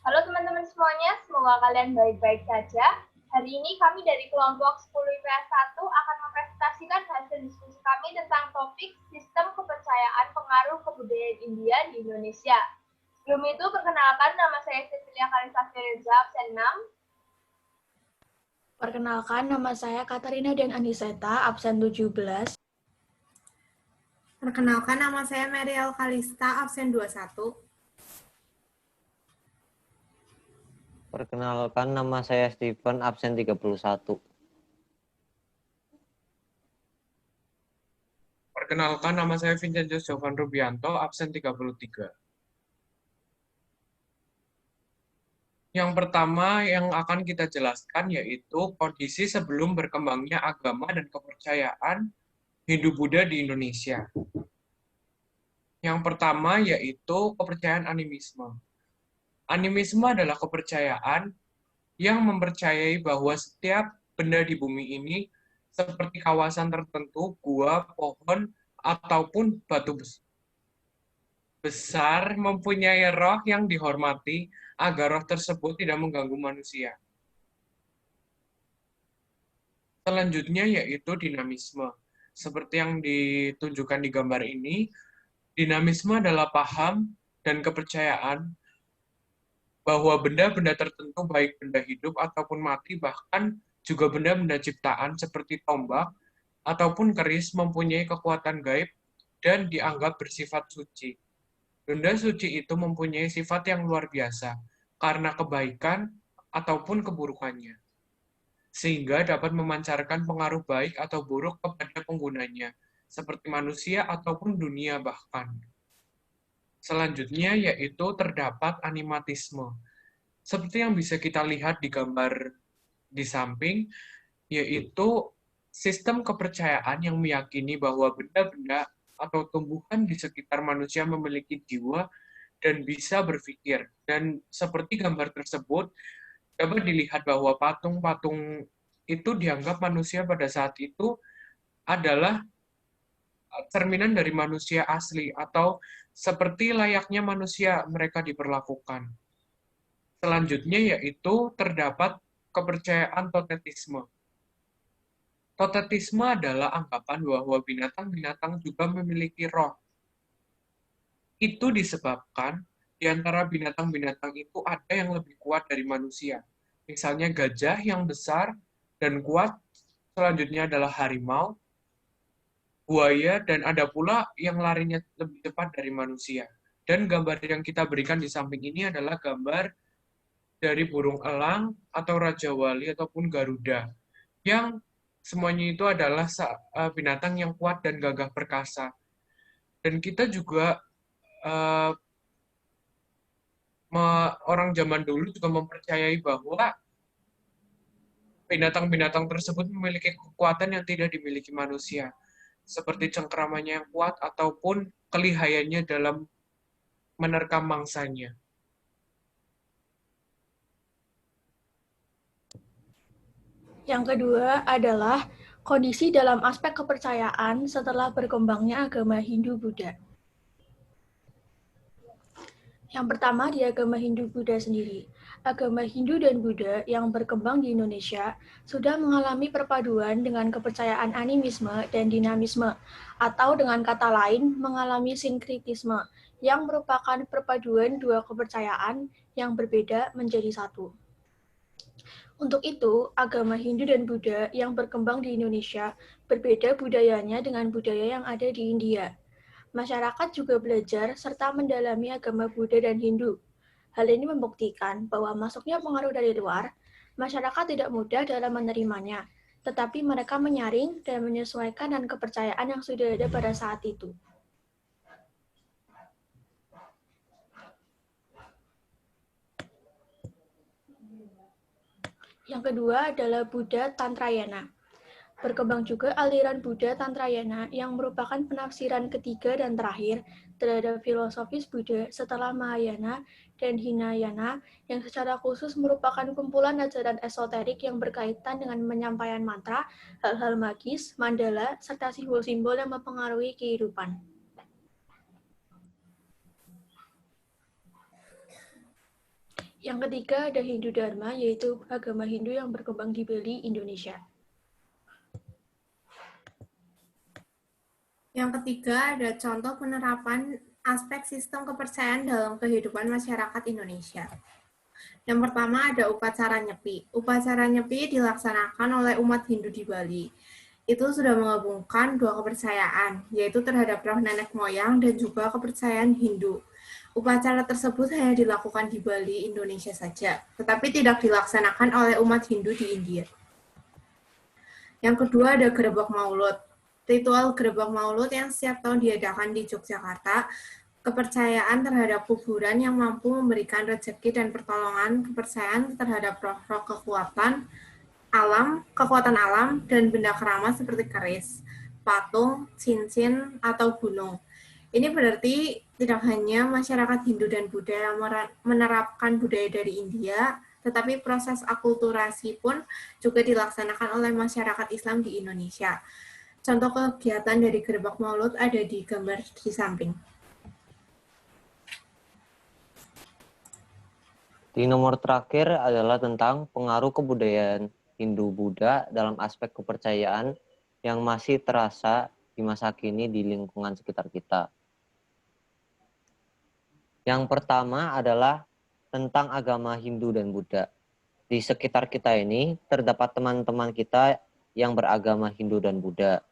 Halo teman-teman semuanya, semoga kalian baik-baik saja. Hari ini kami dari kelompok 10 IPS 1 akan mempresentasikan hasil diskusi kami tentang topik sistem kepercayaan pengaruh kebudayaan India di Indonesia. Sebelum itu, perkenalkan nama saya Cecilia Kalisa Firza, absen 6. Perkenalkan, nama saya Katarina dan Aniseta, absen 17. Perkenalkan, nama saya Meriel Kalista, absen 21. Perkenalkan, nama saya Steven, absen 31. Perkenalkan, nama saya Vincent Jovan Rubianto, absen 33. Yang pertama yang akan kita jelaskan yaitu kondisi sebelum berkembangnya agama dan kepercayaan Hindu-Buddha di Indonesia. Yang pertama yaitu kepercayaan animisme. Animisme adalah kepercayaan yang mempercayai bahwa setiap benda di bumi ini seperti kawasan tertentu, gua, pohon, ataupun batu besar mempunyai roh yang dihormati agar roh tersebut tidak mengganggu manusia. Selanjutnya yaitu dinamisme. Seperti yang ditunjukkan di gambar ini, dinamisme adalah paham dan kepercayaan bahwa benda-benda tertentu, baik benda hidup ataupun mati, bahkan juga benda-benda ciptaan seperti tombak ataupun keris mempunyai kekuatan gaib dan dianggap bersifat suci. Benda suci itu mempunyai sifat yang luar biasa karena kebaikan ataupun keburukannya, sehingga dapat memancarkan pengaruh baik atau buruk kepada penggunanya, seperti manusia ataupun dunia bahkan. Selanjutnya yaitu terdapat animatisme. Seperti yang bisa kita lihat di gambar di samping, yaitu sistem kepercayaan yang meyakini bahwa benda-benda atau tumbuhan di sekitar manusia memiliki jiwa dan bisa berpikir. Dan seperti gambar tersebut, dapat dilihat bahwa patung-patung itu dianggap manusia pada saat itu adalah cerminan dari manusia asli atau seperti layaknya manusia mereka diperlakukan. Selanjutnya yaitu terdapat kepercayaan totetisme. Totetisme adalah anggapan bahwa binatang-binatang juga memiliki roh. Itu disebabkan di antara binatang-binatang itu ada yang lebih kuat dari manusia. Misalnya gajah yang besar dan kuat, selanjutnya adalah harimau, buaya, dan ada pula yang larinya lebih cepat dari manusia. Dan gambar yang kita berikan di samping ini adalah gambar dari burung elang atau Raja Wali ataupun Garuda, yang semuanya itu adalah binatang yang kuat dan gagah perkasa. Dan kita juga orang zaman dulu juga mempercayai bahwa binatang-binatang tersebut memiliki kekuatan yang tidak dimiliki manusia, seperti cengkeramannya yang kuat ataupun kelihayannya dalam menerkam mangsanya. Yang kedua adalah kondisi dalam aspek kepercayaan setelah berkembangnya agama Hindu-Buddha. Yang pertama di agama Hindu-Buddha sendiri. Agama Hindu dan Buddha yang berkembang di Indonesia sudah mengalami perpaduan dengan kepercayaan animisme dan dinamisme, atau dengan kata lain mengalami sinkritisme, yang merupakan perpaduan dua kepercayaan yang berbeda menjadi satu. Untuk itu, agama Hindu dan Buddha yang berkembang di Indonesia berbeda budayanya dengan budaya yang ada di India. Masyarakat juga belajar serta mendalami agama Buddha dan Hindu. Hal ini membuktikan bahwa masuknya pengaruh dari luar, masyarakat tidak mudah dalam menerimanya, tetapi mereka menyaring dan menyesuaikan dengan kepercayaan yang sudah ada pada saat itu. Yang kedua adalah Buddha Tantrayana. Berkembang juga aliran Buddha Tantrayana yang merupakan penafsiran ketiga dan terakhir terhadap filosofis Buddha setelah Mahayana dan Hinayana, yang secara khusus merupakan kumpulan ajaran esoterik yang berkaitan dengan penyampaian mantra, hal-hal magis, mandala, serta simbol-simbol yang mempengaruhi kehidupan. Yang ketiga ada Hindu Dharma, yaitu agama Hindu yang berkembang di Bali, Indonesia. Yang ketiga ada contoh penerapan aspek sistem kepercayaan dalam kehidupan masyarakat Indonesia. Yang pertama ada upacara nyepi. Upacara nyepi dilaksanakan oleh umat Hindu di Bali. Itu sudah menggabungkan dua kepercayaan, yaitu terhadap roh nenek moyang dan juga kepercayaan Hindu. Upacara tersebut hanya dilakukan di Bali, Indonesia saja, tetapi tidak dilaksanakan oleh umat Hindu di India. Yang kedua ada Gerebek Maulud. Ritual Gerebek Maulud yang setiap tahun diadakan di Yogyakarta, kepercayaan terhadap kuburan yang mampu memberikan rezeki dan pertolongan, kepercayaan terhadap roh-roh kekuatan alam, dan benda keramat seperti keris, patung, cincin, atau gunung. Ini berarti tidak hanya masyarakat Hindu dan Buddha yang menerapkan budaya dari India, tetapi proses akulturasi pun juga dilaksanakan oleh masyarakat Islam di Indonesia. Contoh kegiatan dari Gerebek Maulud ada di gambar di samping. Di nomor terakhir adalah tentang pengaruh kebudayaan Hindu-Buddha dalam aspek kepercayaan yang masih terasa di masa kini di lingkungan sekitar kita. Yang pertama adalah tentang agama Hindu dan Buddha. Di sekitar kita ini terdapat teman-teman kita yang beragama Hindu dan Buddha.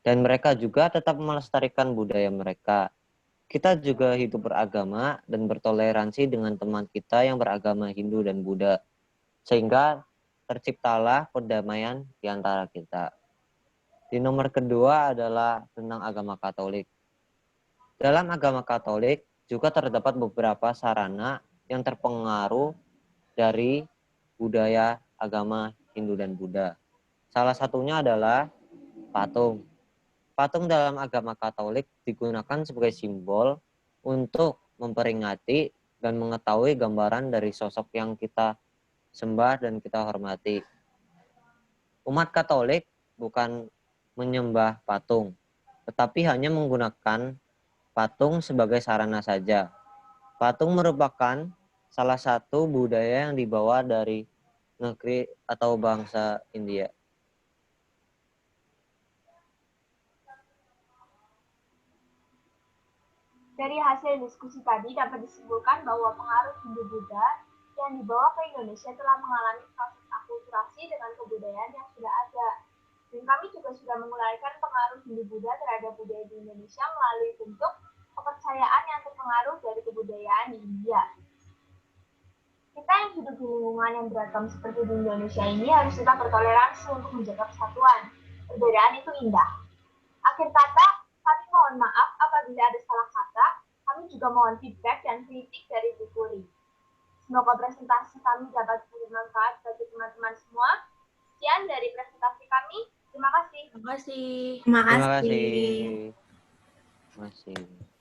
Dan mereka juga tetap melestarikan budaya mereka. Kita juga hidup beragama dan bertoleransi dengan teman kita yang beragama Hindu dan Buddha. Sehingga terciptalah perdamaian di antara kita. Di nomor kedua adalah tentang agama Katolik. Dalam agama Katolik juga terdapat beberapa sarana yang terpengaruh dari budaya agama Hindu dan Buddha. Salah satunya adalah patung. Patung dalam agama Katolik digunakan sebagai simbol untuk memperingati dan mengetahui gambaran dari sosok yang kita sembah dan kita hormati. Umat Katolik bukan menyembah patung, tetapi hanya menggunakan patung sebagai sarana saja. Patung merupakan salah satu budaya yang dibawa dari negeri atau bangsa India. Dari hasil diskusi tadi dapat disimpulkan bahwa pengaruh Hindu-Buddha yang dibawa ke Indonesia telah mengalami proses akulturasi dengan kebudayaan yang sudah ada. Dan kami juga sudah menguraikan pengaruh Hindu-Buddha terhadap budaya di Indonesia melalui bentuk kepercayaan yang terpengaruh dari kebudayaan di India. Kita yang hidup di lingkungan yang beragam seperti di Indonesia ini harus tetap bertoleransi untuk menjaga persatuan. Perbedaan itu indah. Akhir kata, kami mohon maaf apabila ada salah kata. Kami juga mohon feedback dan kritik dari Bu Puri. Semoga presentasi kami dapat bermanfaat bagi teman-teman semua. Sekian dari presentasi kami. Terima kasih. Terima kasih. Terima Terima kasih. kasih. Terima kasih.